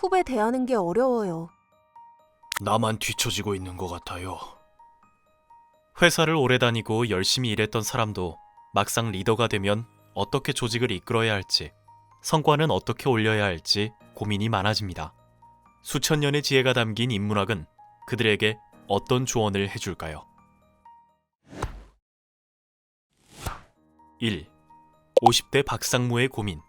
후배 대하는 게 어려워요. 나만 뒤처지고 있는 것 같아요. 회사를 오래 다니고 열심히 일했던 사람도 막상 리더가 되면 어떻게 조직을 이끌어야 할지, 성과는 어떻게 올려야 할지 고민이 많아집니다. 수천 년의 지혜가 담긴 인문학은 그들에게 어떤 조언을 해줄까요? 1. 50대 박상무의 고민.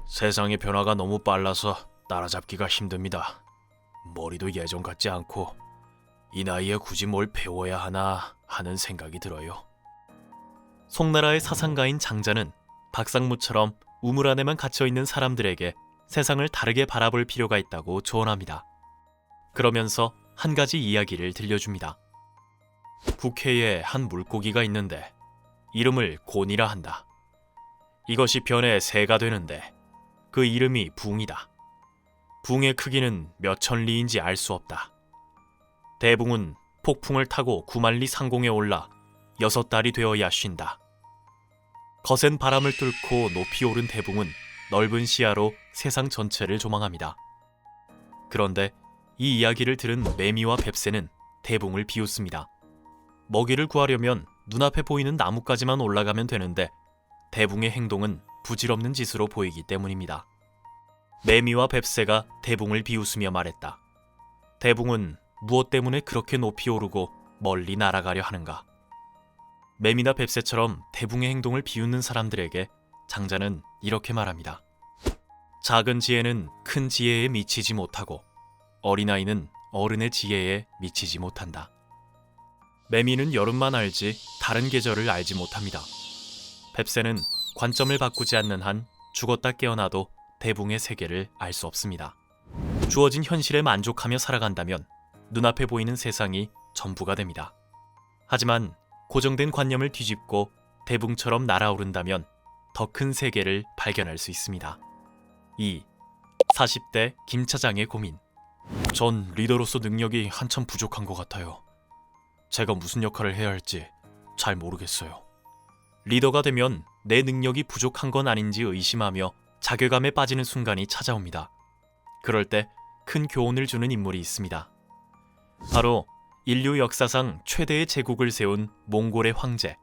세상의 변화가 너무 빨라서 따라잡기가 힘듭니다. 머리도 예전 같지 않고 이 나이에 굳이 뭘 배워야 하나 하는 생각이 들어요. 송나라의 사상가인 장자는 박상무처럼 우물 안에만 갇혀있는 사람들에게 세상을 다르게 바라볼 필요가 있다고 조언합니다. 그러면서 한 가지 이야기를 들려줍니다. 북해에 한 물고기가 있는데 이름을 곤이라 한다. 이것이 변해 새가 되는데 그 이름이 붕이다. 붕의 크기는 몇 천리인지 알 수 없다. 대붕은 폭풍을 타고 9만리 상공에 올라 6달이 되어야 쉰다. 거센 바람을 뚫고 높이 오른 대붕은 넓은 시야로 세상 전체를 조망합니다. 그런데 이 이야기를 들은 매미와 뱁새는 대붕을 비웃습니다. 먹이를 구하려면 눈앞에 보이는 나무까지만 올라가면 되는데 대붕의 행동은 부질없는 짓으로 보이기 때문입니다. 매미와 뱁새가 대붕을 비웃으며 말했다. 대붕은 무엇 때문에 그렇게 높이 오르고 멀리 날아가려 하는가? 매미나 뱁새처럼 대붕의 행동을 비웃는 사람들에게 장자는 이렇게 말합니다. 작은 지혜는 큰 지혜에 미치지 못하고 어린아이는 어른의 지혜에 미치지 못한다. 매미는 여름만 알지 다른 계절을 알지 못합니다. 뱁새는 관점을 바꾸지 않는 한 죽었다 깨어나도 대붕의 세계를 알 수 없습니다. 주어진 현실에 만족하며 살아간다면 눈앞에 보이는 세상이 전부가 됩니다. 하지만 고정된 관념을 뒤집고 대붕처럼 날아오른다면 더 큰 세계를 발견할 수 있습니다. 2. 40대 김 차장의 고민. 전 리더로서 능력이 한참 부족한 것 같아요. 제가 무슨 역할을 해야 할지 잘 모르겠어요. 리더가 되면 내 능력이 부족한 건 아닌지 의심하며 자괴감에 빠지는 순간이 찾아옵니다. 그럴 때 큰 교훈을 주는 인물이 있습니다. 바로 인류 역사상 최대의 제국을 세운 몽골의 황제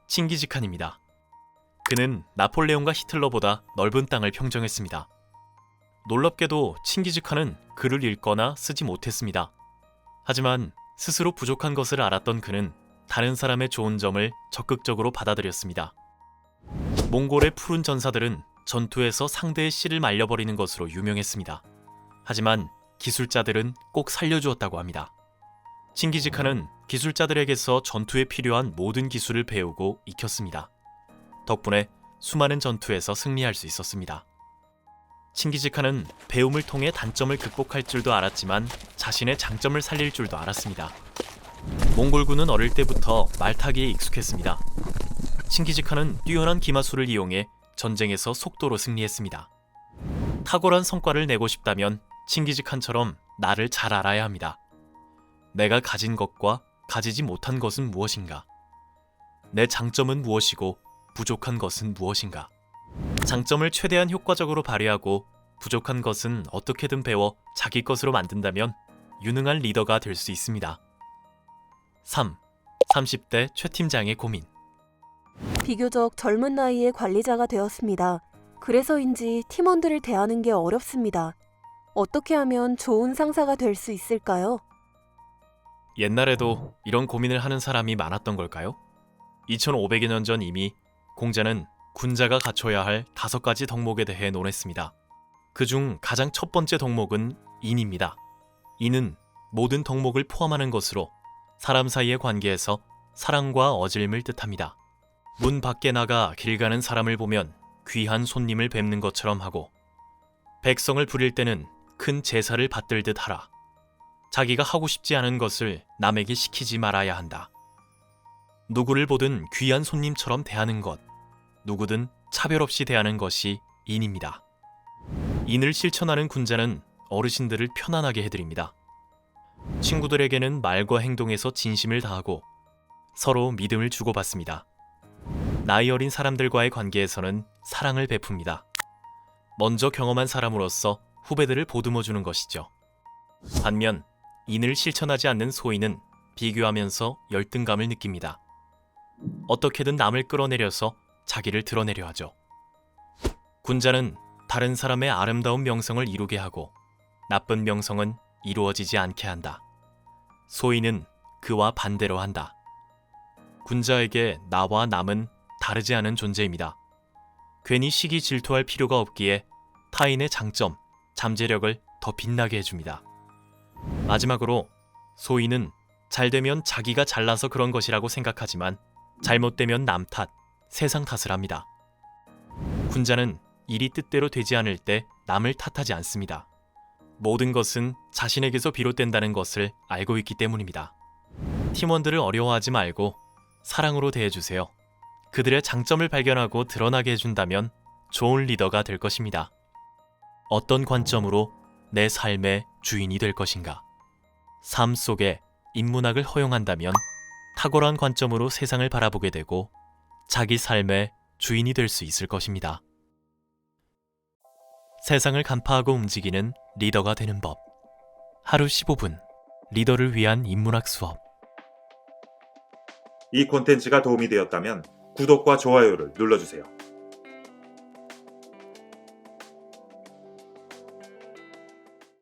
칭기즈칸입니다. 그는 나폴레옹과 히틀러보다 넓은 땅을 평정했습니다. 놀랍게도 칭기즈칸은 글을 읽거나 쓰지 못했습니다. 하지만 스스로 부족한 것을 알았던 그는 다른 사람의 좋은 점을 적극적으로 받아들였습니다. 몽골의 푸른 전사들은 전투에서 상대의 씨를 말려버리는 것으로 유명했습니다. 하지만 기술자들은 꼭 살려주었다고 합니다. 칭기즈칸은 기술자들에게서 전투에 필요한 모든 기술을 배우고 익혔습니다. 덕분에 수많은 전투에서 승리할 수 있었습니다. 칭기즈칸은 배움을 통해 단점을 극복할 줄도 알았지만 자신의 장점을 살릴 줄도 알았습니다. 몽골군은 어릴 때부터 말타기에 익숙했습니다. 칭기즈칸은 뛰어난 기마술을 이용해 전쟁에서 속도로 승리했습니다. 탁월한 성과를 내고 싶다면 칭기즈칸처럼 나를 잘 알아야 합니다. 내가 가진 것과 가지지 못한 것은 무엇인가? 내 장점은 무엇이고 부족한 것은 무엇인가? 장점을 최대한 효과적으로 발휘하고 부족한 것은 어떻게든 배워 자기 것으로 만든다면 유능한 리더가 될 수 있습니다. 3. 30대 최 팀장의 고민. 비교적 젊은 나이에 관리자가 되었습니다. 그래서인지 팀원들을 대하는 게 어렵습니다. 어떻게 하면 좋은 상사가 될 수 있을까요? 옛날에도 이런 고민을 하는 사람이 많았던 걸까요? 2500여 년 전 이미 공자는 군자가 갖춰야 할 5가지 덕목에 대해 논했습니다. 그중 가장 첫 번째 덕목은 인입니다. 인은 모든 덕목을 포함하는 것으로 사람 사이의 관계에서 사랑과 어질림을 뜻합니다. 문 밖에 나가 길 가는 사람을 보면 귀한 손님을 뵙는 것처럼 하고, 백성을 부릴 때는 큰 제사를 받들듯 하라. 자기가 하고 싶지 않은 것을 남에게 시키지 말아야 한다. 누구를 보든 귀한 손님처럼 대하는 것, 누구든 차별 없이 대하는 것이 인입니다. 인을 실천하는 군자는 어르신들을 편안하게 해드립니다. 친구들에게는 말과 행동에서 진심을 다하고 서로 믿음을 주고받습니다. 나이 어린 사람들과의 관계에서는 사랑을 베풉니다. 먼저 경험한 사람으로서 후배들을 보듬어 주는 것이죠. 반면 인을 실천하지 않는 소인은 비교하면서 열등감을 느낍니다. 어떻게든 남을 끌어내려서 자기를 드러내려 하죠. 군자는 다른 사람의 아름다운 명성을 이루게 하고 나쁜 명성은 이루어지지 않게 한다. 소인은 그와 반대로 한다. 군자에게 나와 남은 다르지 않은 존재입니다. 괜히 시기 질투할 필요가 없기에 타인의 장점, 잠재력을 더 빛나게 해줍니다. 마지막으로 소인은 잘되면 자기가 잘나서 그런 것이라고 생각하지만 잘못되면 남 탓, 세상 탓을 합니다. 군자는 일이 뜻대로 되지 않을 때 남을 탓하지 않습니다. 모든 것은 자신에게서 비롯된다는 것을 알고 있기 때문입니다. 팀원들을 어려워하지 말고 사랑으로 대해주세요. 그들의 장점을 발견하고 드러나게 해준다면 좋은 리더가 될 것입니다. 어떤 관점으로 내 삶의 주인이 될 것인가? 삶 속에 인문학을 허용한다면 탁월한 관점으로 세상을 바라보게 되고 자기 삶의 주인이 될 수 있을 것입니다. 세상을 간파하고 움직이는 리더가 되는 법. 하루 15분 리더를 위한 인문학 수업. 이 콘텐츠가 도움이 되었다면 구독과 좋아요를 눌러주세요.